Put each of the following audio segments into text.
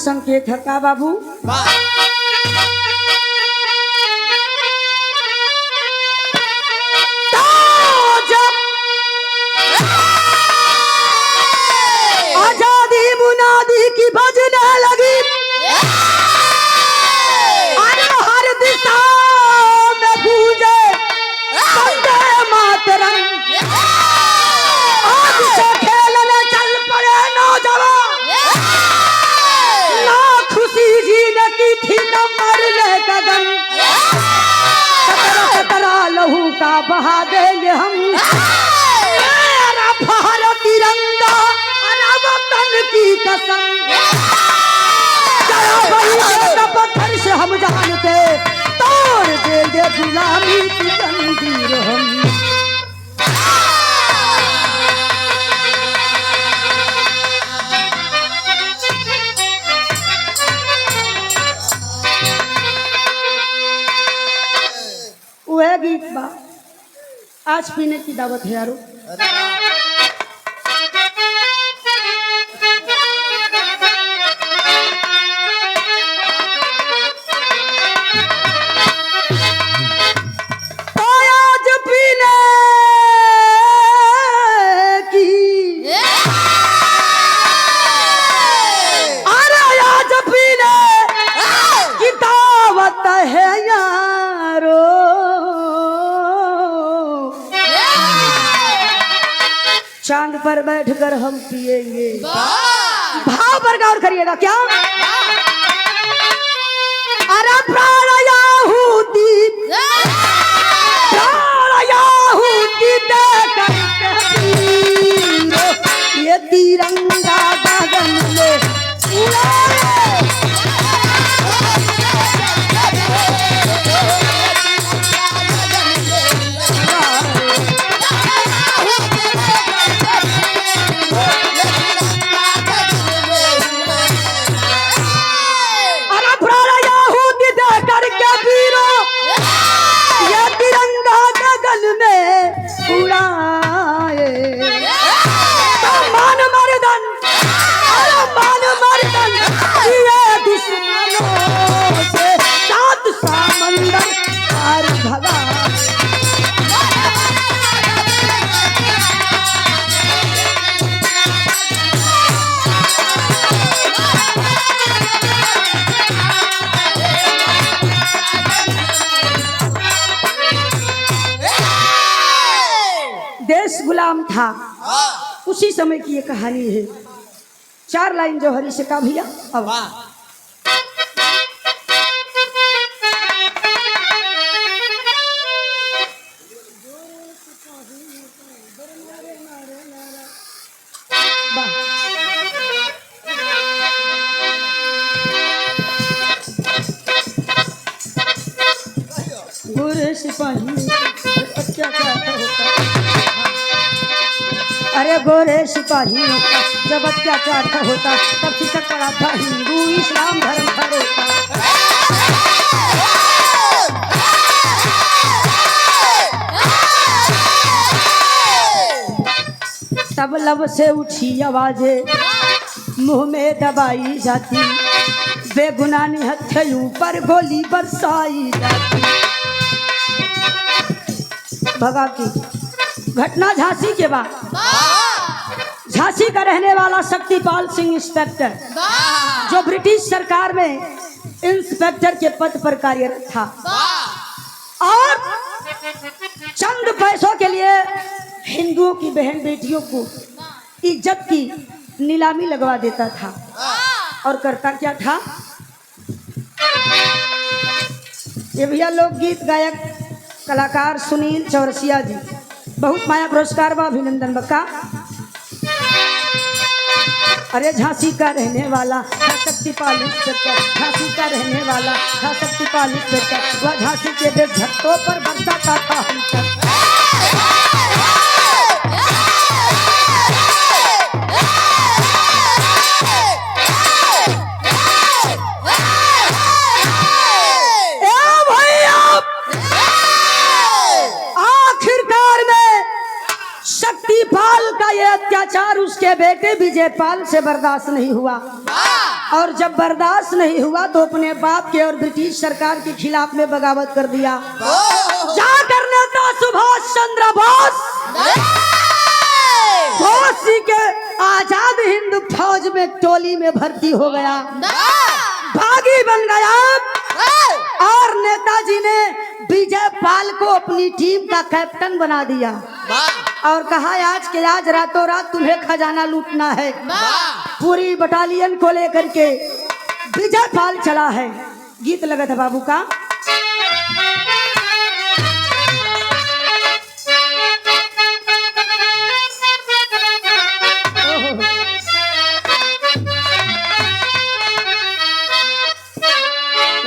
संकेत है का बाबू? तो जब आजादी मुनादी की बजने लगी, अरे हर दिशा में गूंजे वंदे मातरम। आज से खेलने चल पड़े नौजवान, ना खुशी जीने की थी न मरने का गम। कतरा कतरा लहू का बहा देंगे हम, मेरा भारत तिरंगा अरे वतन की कसम। जरा वही के पत्थर से हम जानते, तोड़ देंगे गुलामी की जंजीर हम। वह गीत बा आज पीने की दावत है यारो। तो आज पीने की, अरे आज पीने की दावत है यारो। चांद पर बैठकर हम पिएंगे। भाव पर गौर करिएगा क्या? अरे प्राणायाहुति देकर ये तिरंगा गगन में उड़ाए। देश गुलाम था, उसी समय की ये कहानी है। 4 लाइन जो हरी से का भैया। अब गोरे सिपाही अत्याचार होता, अरे गोरे सिपाहियों का जब अत्याचार का होता, तब सिसक पड़ा था हिंदू इस्लाम धर्म का रोता। तब लब से उठी आवाजें मुंह में दबाई जाती, बेगुनाह निहत्थों पर गोली बरसाई जाती। भगा की घटना झांसी के बाद, झांसी का रहने वाला शक्तिपाल सिंह इंस्पेक्टर, जो ब्रिटिश सरकार में इंस्पेक्टर के पद पर कार्यरत था और चंद पैसों के लिए हिंदुओं की बहन बेटियों को इज्जत की नीलामी लगवा देता था। और करता क्या था? ये भैया लोकगीत गायक कलाकार सुनील चौरसिया जी, बहुत माया पुरस्कार बा, अभिनंदन बका। अरे झांसी का रहने वाला था शक्तिपाल इंस्पेक्टर, झांसी का रहने वाला था शक्तिपाल इंस्पेक्टर, वह झांसी के देशभक्तों पर बरसाता था हमकर। अत्याचार उसके बेटे विजयपाल से बर्दाश्त नहीं हुआ और जब बर्दाश्त नहीं हुआ तो अपने बाप के और ब्रिटिश सरकार के खिलाफ में बगावत कर दिया। जाकर नेता सुभाष चंद्र बोस जी के आजाद हिंद फौज में टोली में भर्ती हो गया, बागी बन गया और नेताजी ने विजय पाल को अपनी टीम का कैप्टन बना दिया और कहा आज के आज रातों रात तुम्हें खजाना लूटना है। पूरी बटालियन को लेकर के विजय पाल चला है। गीत लगा था बाबू का।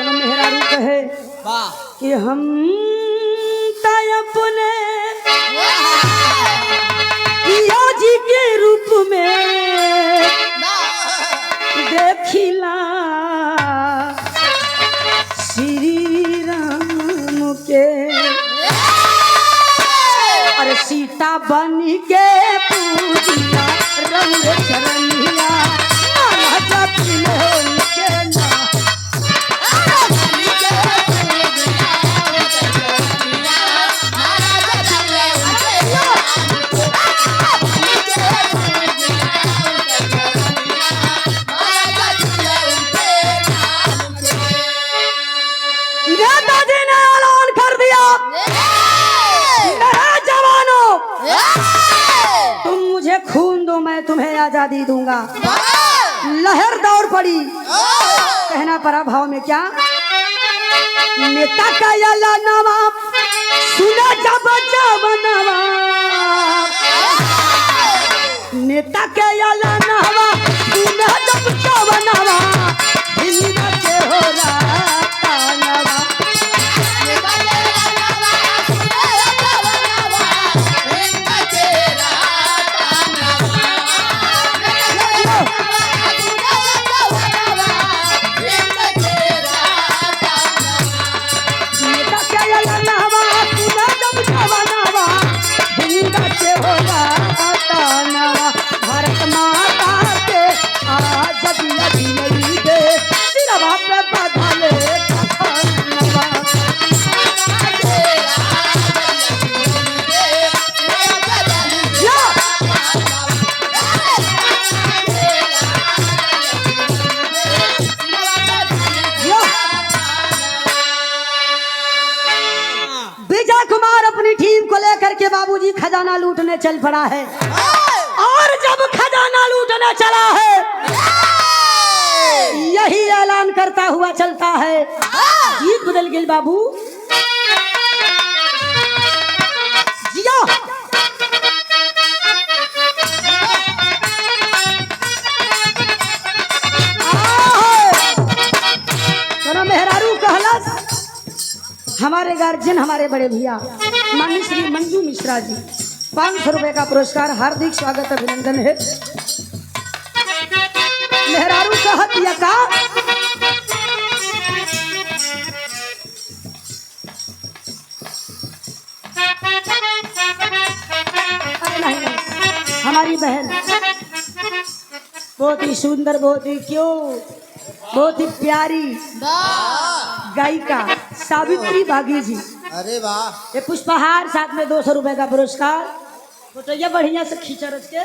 मेहरारू कहे कि हम अपने पिया जी के रूप में देखिला श्री राम के, अरे सीता बन के पूजिया रंग चरनिया तुम्हें आजादी दूंगा। लहर दौड़ पड़ी, कहना पड़ा भाव में क्या, नेता का याला नवाब सुना जब जवनवा, नेता के याला नवाब सुना जब जवनवा, हिंद के हो राता नवा, के बाबूजी खजाना लूटने चल पड़ा है। और जब खजाना लूटने चला है यही ऐलान करता हुआ चलता है। गीत बदल गई बाबू जिया। मेहरारू कहलस हमारे गार्जियन हमारे बड़े भैया माननीय श्री मंजू मिश्रा जी 500 रुपए का पुरस्कार हार्दिक स्वागत अभिनंदन है। मेहरारू कहत या का नहीं, हमारी बहन बहुत ही सुंदर, बहुत ही क्यूट, बहुत ही प्यारी गायिका सावित्री बागी जी। अरे वाह। ये पुष्पहार साथ में 200 रुपए का पुरस्कार। फोटो ये बढ़िया से खींचा रच के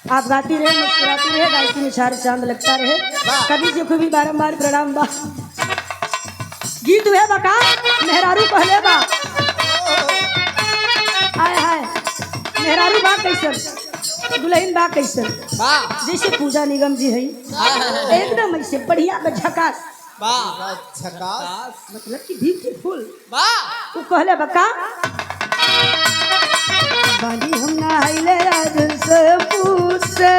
आप गाती रहे, मुस्कुराती रहे, गायकी में चार चांद लगता रहे। कभी जी को भी बारंबार प्रणाम बा। गीत है बका मेहरारू पहले बा आय हाय मेहरारू बा कैसन, दुल्हन बा कैसन, जैसे पूजा निगम जी है एकदम ऐसे बढ़िया में झकास मतलब कि ब्यूटीफुल। तू कहले बका बानी हम नहाइले आज से पूछे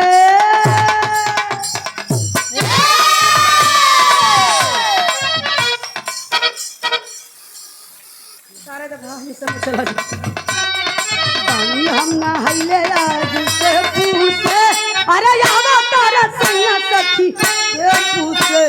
सारे दफा हम सब चला बानी हम नहाइले आज से पूछे अरे यावा तारा सैया सखी ये पूछे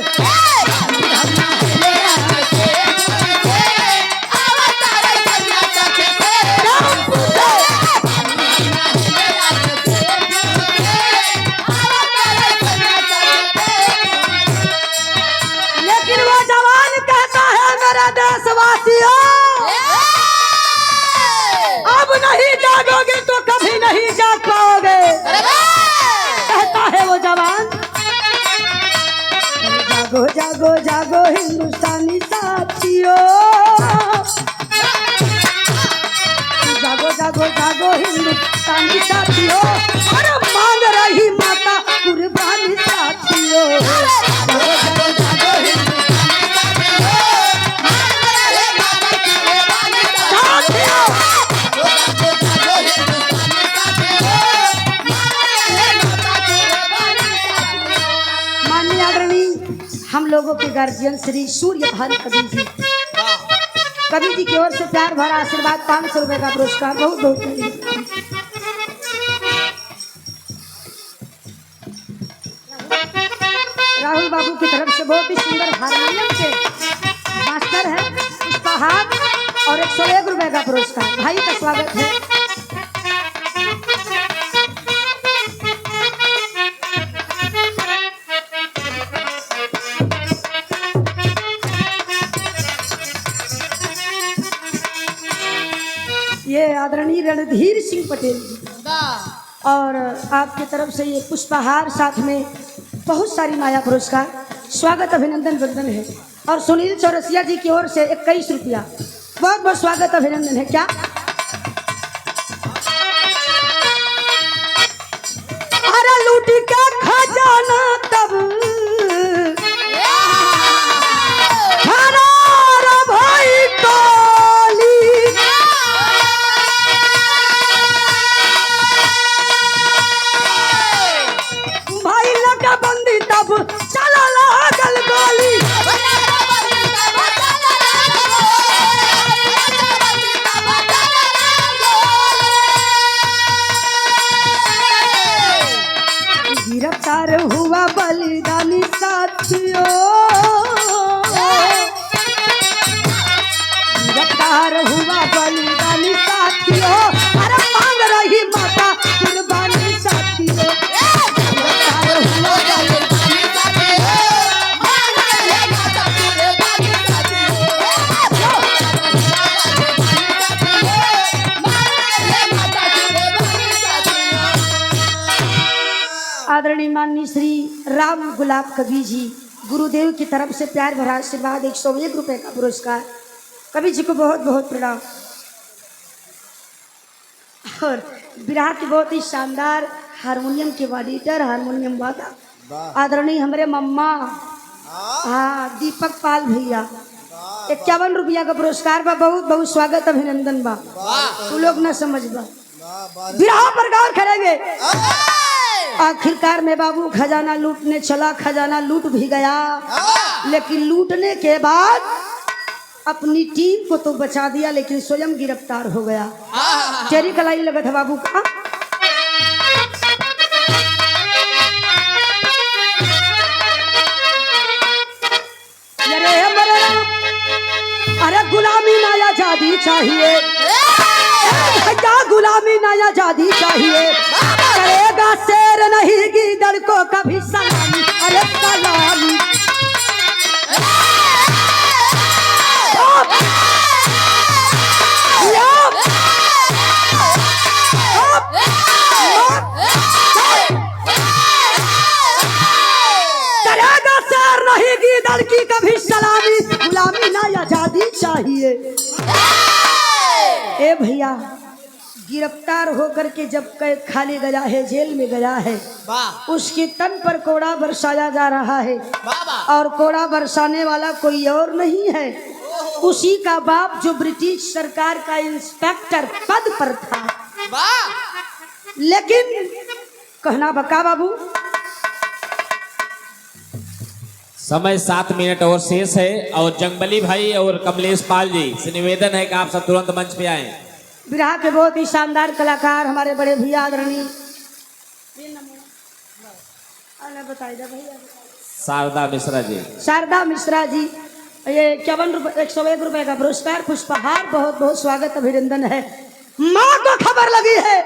नहीं जागोगे तो कभी नहीं जाग पाओगे, कहता है वो जवान। जागो जागो जागो हिंदुस्तानी साथियों, जागो जागो जागो हिंदुस्तानी साथियों, अरे मांग रही माता कुर्बानी साथियों। जागो जागो जागो माननीय आदरणीय हम लोगों के गार्जियन श्री सूर्य भान कवि जी, कवि जी की ओर से प्यार भरा आशीर्वाद 500 रुपए का पुरस्कार। बहुत बहुत धन्यवाद। राहुल बाबू की तरफ से बहुत ही सुंदर हारमोनियम के मास्टर है पुष्पहार और 101 रुपए का पुरस्कार। भाई का स्वागत है। ये आदरणीय रणधीर सिंह पटेल जी और आपकी तरफ से ये पुष्पहार, साथ में बहुत सारी माया पुरस्कार, स्वागत अभिनंदन वंदन है। और सुनील चौरसिया जी की ओर से 21 रुपया, बहुत बहुत स्वागत अभिनंदन है। क्या अरे लूट का खजाना तब भाई टोली, भाई लगा बंदी तब चला लागल गोली। गिरफ्तार हुआ बलिदानी साथियों, गिरफ्तार हुआ बलिदानी साथियों, अरे मांग रही माता कुर्बानी साथियों। गिरफ्तार हुआ बलिदानी साथियों, मांग रही माता कुर्बानी साथियों। आदरणीय माननीय श्री राम गुलाब कवि जी, गुरुदेव की तरफ से प्यार भरा आशीर्वाद 101 रुपए का पुरस्कार। कवि जी को बहुत बहुत प्रणाम। और बिरहा की बहुत ही शानदार हारमोनियम के वादीटर, हारमोनियम वादक आदरणीय हमारे मम्मा, हाँ दीपक पाल भैया, 51 रुपया का पुरस्कार बा। बहुत बहुत स्वागत अभिनंदन बा। तू लोग न समझ बा, बिरहा पर गौर करेंगे। आखिरकार में बाबू खजाना लूटने चला, खजाना लूट भी गया, लेकिन लूटने के बाद अपनी टीम को तो बचा दिया, लेकिन स्वयं गिरफ्तार हो गया। चेरी कलाई लगा था बाबू का। अरे गुलामी ना आजादी चाहिए, भैया गुलामी ना आजादी चाहिए, करेगा शेर नहीं गीदड़ को कभी सलामी। अरे सलामी करेगा शेर नहीं गीदड़ की कभी सलामी, गुलामी ना आजादी चाहिए। ए भैया गिरफ्तार होकर के जब कैद खाने गया है, जेल में गया है, उसके तन पर कोड़ा बरसाया जा रहा है, और कोड़ा बरसाने वाला कोई और नहीं है, उसी का बाप जो ब्रिटिश सरकार का इंस्पेक्टर पद पर था। लेकिन कहना बका बाबू, समय 7 मिनट और शेष है, और जंगबली भाई और कमलेश पाल जी से निवेदन है कि आप सब तुरंत मंच पे आए। बिरहा के बहुत ही शानदार कलाकार हमारे बड़े भैया आदरणीय शारदा मिश्रा जी, शारदा मिश्रा जी, ये 101 रुपए का पुरस्कार पुष्पहार। बहुत बहुत स्वागत अभिनंदन है। माँ को खबर लगी है,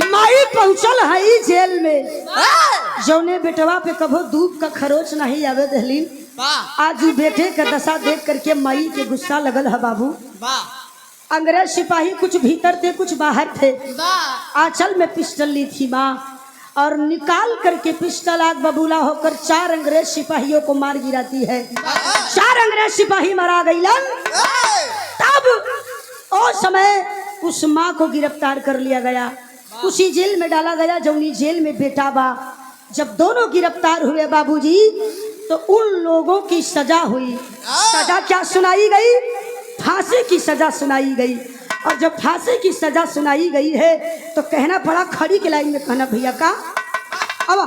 माई पहुंचल है जेल में, जौने बेटवा पे कभो दूध का खरोच नहीं आवे दहलीन। आज बेटे का दशा देख करके माई के गुस्सा लगल है बाबू। अंग्रेज सिपाही कुछ भीतर थे कुछ बाहर थे। आंचल में पिस्टल ली थी माँ और निकाल करके पिस्टल आग बबूला होकर 4 अंग्रेज सिपाहियों को मार गिराती है। 4 अंग्रेज सिपाही मारा गई। तब उस समय उस माँ को गिरफ्तार कर लिया गया, उसी जेल में डाला गया जौनी जेल में बेटा बा। जब दोनों गिरफ्तार हुए बाबूजी तो उन लोगों की सजा हुई। सजा क्या सुनाई गई? फांसी की सजा सुनाई गई। और जब फांसी की सजा सुनाई गई है तो कहना पड़ा, खड़ी के लाइन में कहना, भैया का अब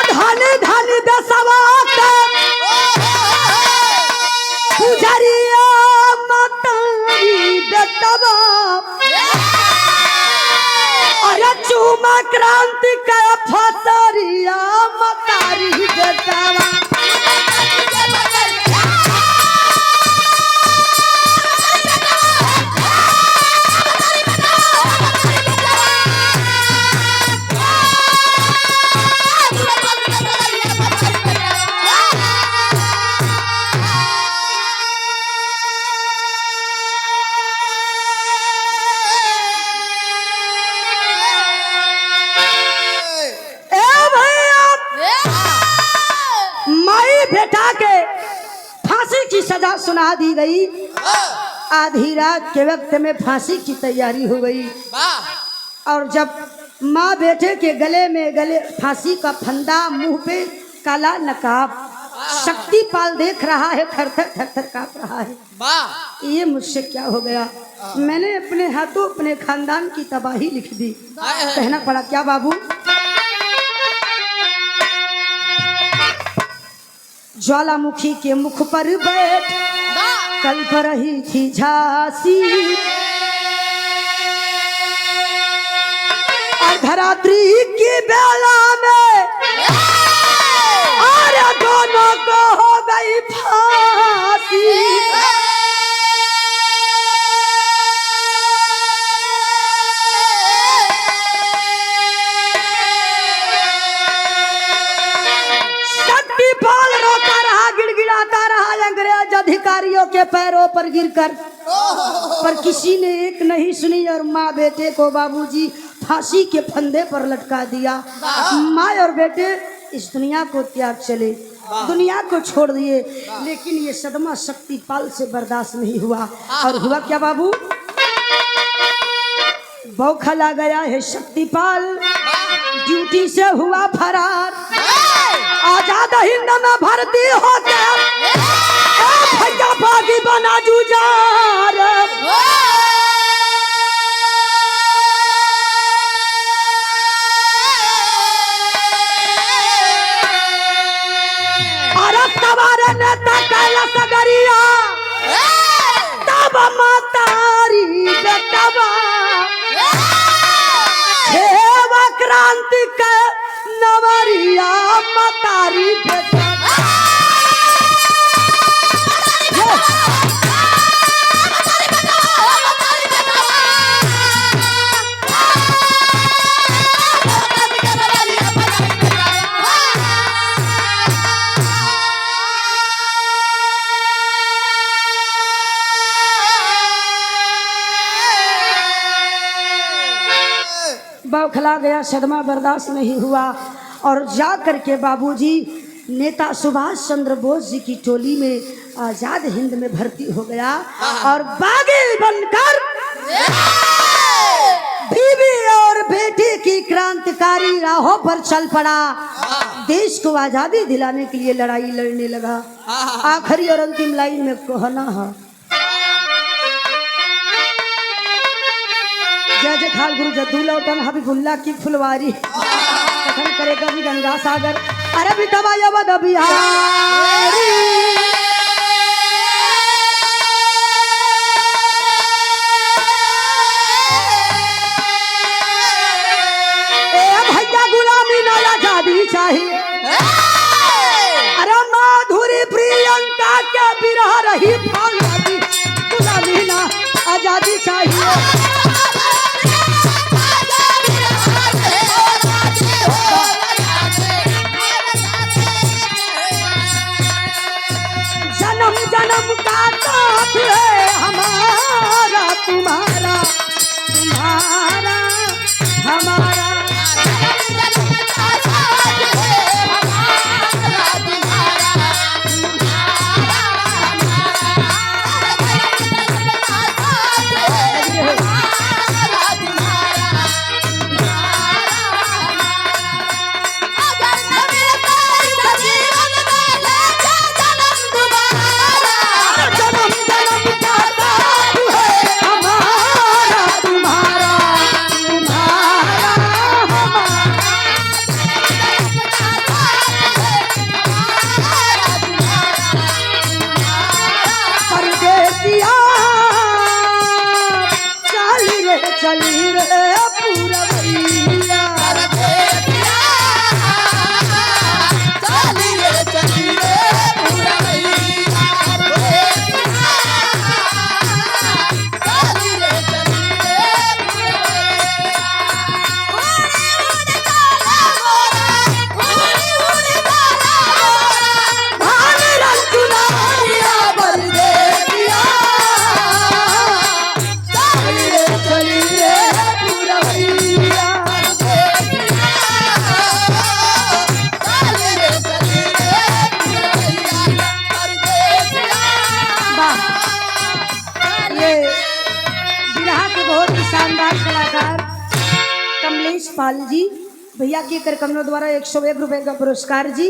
धानी धानी दसवा पुजरिया मातारी बेटवा अरे चूमा क्रांति का फसरिया मातारी बेटवा। बेटा के फांसी की सजा सुना दी गई। आधी रात के वक्त में फांसी की तैयारी हो गई और जब माँ बेटे के गले फांसी का फंदा, मुंह पे काला नकाब, शक्तिपाल देख रहा है, थर-थर थर-थर कांप रहा है। ये मुझसे क्या हो गया? मैंने अपने हाथों अपने खानदान की तबाही लिख दी। कहना पड़ा, क्या बाबू? ज्वालामुखी के मुख पर बैठ कल्प रही थी झांसी, अर्धरात्रि की बेला में और दोनों को हो गई फांसी। गिड़गिड़ाता रहा अंग्रेज अधिकारियों के पैरों पर गिरकर, पर किसी ने एक नहीं सुनी और माँ बेटे को बाबूजी फांसी के फंदे पर लटका दिया। माँ और बेटे इस दुनिया को त्याग चले, दुनिया को छोड़ दिए। लेकिन ये सदमा शक्तिपाल से बर्दाश्त नहीं हुआ। और हुआ क्या बाबू? बौखला गया है शक्तिपाल, ड्यूटी से हुआ फरार। आजाद हिंद में भर्ती हो गया, भैया बागी बना जुझार। अरे सवार नेता कैला सगरिया तब मातारी बेटवा हेवा क्रांति के नवरिया मातारी बेटवा। बौखला गया, सदमा बर्दाश्त नहीं हुआ और जा करके बाबूजी नेता सुभाष चंद्र बोस जी की टोली में आजाद हिंद में भर्ती हो गया और बागी बनकर बीवी और बेटे की क्रांतिकारी राहों पर चल पड़ा। देश को आजादी दिलाने के लिए लड़ाई लड़ने लगा। आखिरी और अंतिम लाइन में कहना है, जय जय खाल गुरु जद्दू लौटन हबीबुल्ला की फुलवारी कथन करे कभी गंगा सागर। अरे बिटवा यवद बिहारी भैया गुलामी ना आजादी चाहिए। अरे माधुरी प्रियंका के बिरह रही फालवादी, गुलामी ना आजादी चाहिए। साथ है हमारा तुम्हारा तुम्हारा हमारा। चली रे पूरवैया शानदार कलाकार कमलेश पाल जी भैया की कर कमलों द्वारा 101 रुपए का पुरस्कार जी।